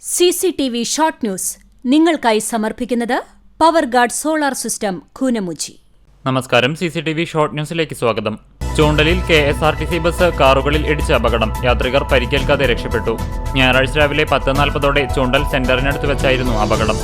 CCTV short news നിങ്ങൾക്കായി സമർപ്പിക്കുന്നത് power guard solar system Koonamuchi. നമസ്കാരം. CCTV ഷോർട്ട് ന്യൂസിലേക്ക് സ്വാഗതം. ചൂണ്ടലിൽ KSRTC ബസ് കാറുകളിൽ ഇടിച്ച അപകടം. യാത്രികർ പരിക്കേൽക്കാതെ രക്ഷപ്പെട്ടു. ഞായറാഴ്ച രാവിലെ 10:40 ചൂണ്ടൽ സെന്ററിനടുത്ത് വെച്ചായിരുന്നു അപകടം.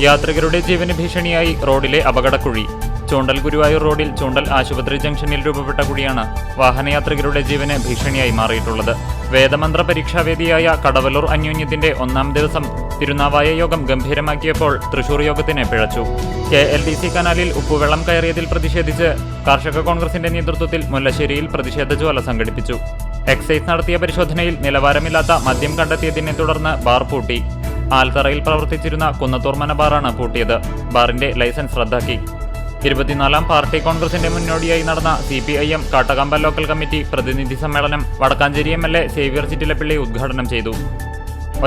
യാത്രികരുടെ ജീവന് ഭീഷണിയായി റോഡിലെ അപകടക്കുഴി. ചൂണ്ടൽ ഗുരുവായൂർ റോഡിൽ ചൂണ്ടൽ ആശുപത്രി ജംഗ്ഷനിൽ രൂപപ്പെട്ട കുഴിയാണ് വാഹനയാത്രികരുടെ ജീവന് ഭീഷണിയായി മാറിയിട്ടുള്ളത്. വേദമന്ത്ര പരീക്ഷാവേദിയായ കടവല്ലൂർ അന്യോന്യത്തിന്റെ 1-ാം ദിവസം തിരുനാവായ യോഗം ഗംഭീരമാക്കിയപ്പോൾ തൃശൂർ യോഗത്തിന് പിഴച്ചു. KLDC കനാലിൽ ഉപ്പുവെള്ളം കയറിയതിൽ പ്രതിഷേധിച്ച് കർഷക കോൺഗ്രസിന്റെ നേതൃത്വത്തിൽ മുല്ലശ്ശേരിയിൽ പ്രതിഷേധ ജ്വാല സംഘടിപ്പിച്ചു. എക്സൈസ് നടത്തിയ പരിശോധനയിൽ നിലവാരമില്ലാത്ത മദ്യം കണ്ടെത്തിയതിനെ തുടർന്ന് ബാർ പൂട്ടി. ആൽത്തറയിൽ പ്രവർത്തിച്ചിരുന്ന കുന്നത്തൂർമന ബാറാണ് പൂട്ടിയത്. ബാറിന്റെ ലൈസൻസ് റദ്ദാക്കി. 24-ാം പാർട്ടി കോൺഗ്രസിന്റെ മുന്നോടിയായി നടന്ന CPIM കാട്ടകമ്പ ലോക്കൽ കമ്മിറ്റി പ്രതിനിധി സമ്മേളനം വടക്കാഞ്ചേരി MLA സേവ്യർ ചിറ്റിലപ്പിള്ളി ഉദ്ഘാടനം ചെയ്തു.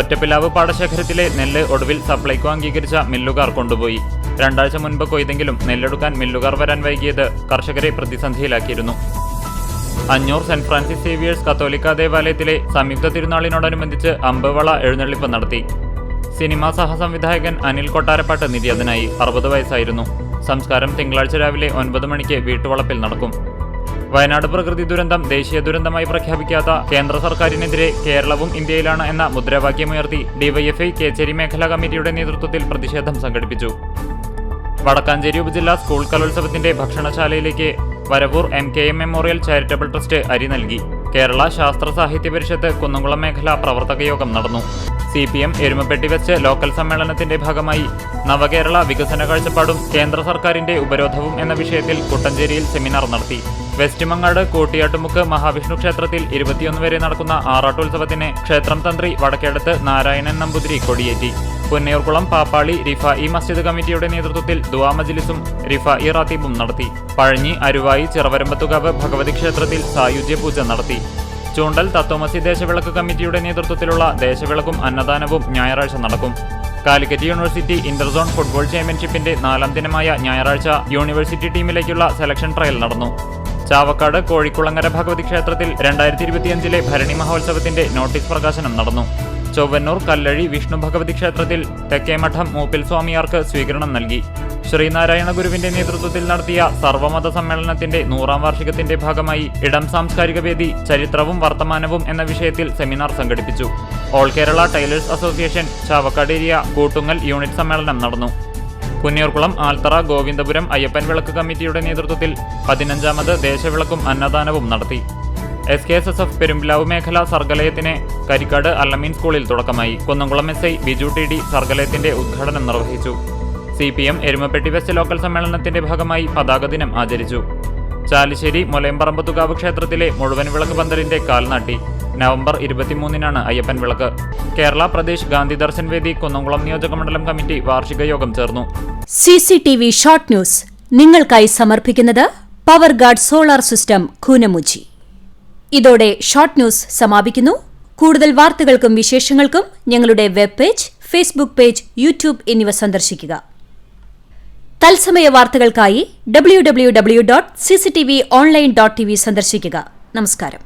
ഒറ്റപ്പിലാവ് പാടശേഖരത്തിലെ നെല്ല് ഒടുവിൽ സപ്ലൈകോ അംഗീകരിച്ച മില്ലുകാർ കൊണ്ടുപോയി. 2 ആഴ്ച മുൻപ് കൊയ്തെങ്കിലും നെല്ലെടുക്കാൻ മില്ലുകാർ വരാൻ വൈകിയത് കർഷകരെ പ്രതിസന്ധിയിലാക്കിയിരുന്നു. അഞ്ഞൂർ സെന്റ് ഫ്രാൻസിസ് സേവിയേഴ്സ് കത്തോലിക്ക ദേവാലയത്തിലെ സംയുക്ത തിരുനാളിനോടനുബന്ധിച്ച് അമ്പവള എഴുന്നള്ളിപ്പ് നടത്തി. സിനിമാ സഹസംവിധായകൻ അനിൽ കൊട്ടാരപ്പാട്ട് നിര്യാതനായി. 60 വയസ്സായിരുന്നു. സംസ്കാരം തിങ്കളാഴ്ച രാവിലെ 9 മണിക്ക് വീട്ടുവളപ്പിൽ നടക്കും. വയനാട് പ്രകൃതി ദുരന്തം ദേശീയ ദുരന്തമായി പ്രഖ്യാപിക്കാത്ത കേന്ദ്ര സർക്കാരിനെതിരെ കേരളവും ഇന്ത്യയിലാണ് എന്ന മുദ്രാവാക്യമുയർത്തി DYFI കേച്ചേരി മേഖലാ കമ്മിറ്റിയുടെ നേതൃത്വത്തിൽ പ്രതിഷേധം സംഘടിപ്പിച്ചു. വടക്കാഞ്ചേരി ഉപജില്ലാ സ്കൂൾ കലോത്സവത്തിന്റെ ഭക്ഷണശാലയിലേക്ക് Varavoor MKM memorial charitable trust അരി നൽകി. കേരള ശാസ്ത്ര സാഹിത്യ പരിഷത്ത് കുന്നംകുളം മേഖലാ പ്രവർത്തക യോഗം നടന്നു. CPM എരുമപ്പെട്ടി വെച്ച് ലോക്കൽ സമ്മേളനത്തിന്റെ ഭാഗമായി നവകേരള വികസന കാഴ്ചപ്പാടും കേന്ദ്ര സർക്കാരിന്റെ ഉപരോധവും എന്ന വിഷയത്തിൽ കുട്ടഞ്ചേരിയിൽ സെമിനാർ നടത്തി. വെസ്റ്റ് മങ്ങാട് കൂട്ടിയാട്ടുമുക്ക് മഹാവിഷ്ണു ക്ഷേത്രത്തിൽ 21 വരെ നടക്കുന്ന ആറാട്ടുത്സവത്തിന് ക്ഷേത്രം തന്ത്രി വടക്കേടത്ത് നാരായണൻ നമ്പൂതിരി കൊടിയേറ്റി. പുന്നയൂർകുളം പാപ്പാളി റിഫായി മസ്ജിദ് കമ്മിറ്റിയുടെ നേതൃത്വത്തിൽ ദുആ മജ്ലിസും റിഫായി റാത്തീബും നടത്തി. പഴഞ്ഞി അരുവായി ചിറവരമ്പത്തുകാവ് ഭഗവതി ക്ഷേത്രത്തിൽ സായുജ്യ പൂജ നടത്തി. ചൂണ്ടൽ തത്വമസി ദേശവിളക്ക് കമ്മിറ്റിയുടെ നേതൃത്വത്തിലുള്ള ദേശവിളക്കും അന്നദാനവും ഞായറാഴ്ച നടക്കും. കാലിക്കറ്റ് യൂണിവേഴ്സിറ്റി ഇന്റർസോൺ ഫുട്ബോൾ ചാമ്പ്യൻഷിപ്പിന്റെ 4-ാം ദിനമായ ഞായറാഴ്ച യൂണിവേഴ്സിറ്റി ടീമിലേക്കുള്ള സെലക്ഷൻ ട്രയൽ നടന്നു. ചാവക്കാട് കോഴിക്കുളങ്ങര ഭഗവതി ക്ഷേത്രത്തിൽ 2025 ഭരണി മഹോത്സവത്തിന്റെ നോട്ടീസ് പ്രകാശനം നടന്നു. ചൊവ്വന്നൂർ കല്ലഴി വിഷ്ണു ഭഗവതി ക്ഷേത്രത്തിൽ തെക്കേമഠം മൂപ്പിൽ സ്വാമിയാർക്ക് സ്വീകരണം നൽകി. ശ്രീനാരായണ ഗുരുവിന്റെ നേതൃത്വത്തിൽ നടത്തിയ സർവമത സമ്മേളനത്തിന്റെ 100-ാം വാർഷികത്തിന്റെ ഭാഗമായി ഇടം സാംസ്കാരിക വേദി ചരിത്രവും വർത്തമാനവും എന്ന വിഷയത്തിൽ സെമിനാർ സംഘടിപ്പിച്ചു. All Kerala tailors association Chavakkad area Koottungal unit സമ്മേളനം നടന്നു. പുന്നയൂർകുളം ആൽത്തറ ഗോവിന്ദപുരം അയ്യപ്പൻ വിളക്ക് കമ്മിറ്റിയുടെ നേതൃത്വത്തിൽ 15-ാമത് ദേശവിളക്കും അന്നദാനവും നടത്തി. SKSSF പെരുമ്പിലാവ് മേഖല സർഗലയത്തിന് കരിക്കാട് അല്ലമീൻ സ്കൂളിൽ തുടക്കമായി. കുന്നംകുളം SI ബിജു TD സർഗലയത്തിന്റെ ഉദ്ഘാടനം നിർവഹിച്ചു. CPM എരുമപ്പെട്ടി വെസ്റ്റ് ലോക്കൽ സമ്മേളനത്തിന്റെ ഭാഗമായി പതാക ദിനം ആചരിച്ചു. ചാലിശ്ശേരി മുലയമ്പറമ്പത്തുകാവ് ക്ഷേത്രത്തിലെ മുഴുവൻ വിളക്ക് പന്തലിന്റെ കാൽനാട്ടി. നവംബർ 23-നാണ് അയ്യപ്പൻ വിളക്ക്. കേരള പ്രദേശ് ഗാന്ധി ദർശൻ വേദി കുന്നംകുളം നിയോജകമണ്ഡലം കമ്മിറ്റി വാർഷിക യോഗം ചേർന്നു. CCTV ഷോർട്ട് ന്യൂസ് നിങ്ങൾക്കായി സമർപ്പിക്കുന്നത് power guard solar system Koonamuchi. ഇതോടെ ഷോർട്ട് ന്യൂസ് സമാപിക്കുന്നു. കൂടുതൽ വാർത്തകൾക്കും വിശേഷങ്ങൾക്കും ഞങ്ങളുടെ web page, Facebook page, YouTube എന്നിവ സന്ദർശിക്കുക. തത്സമയ വാർത്തകൾക്കായി www.cctv online.tv സന്ദർശിക്കുക. നമസ്കാരം.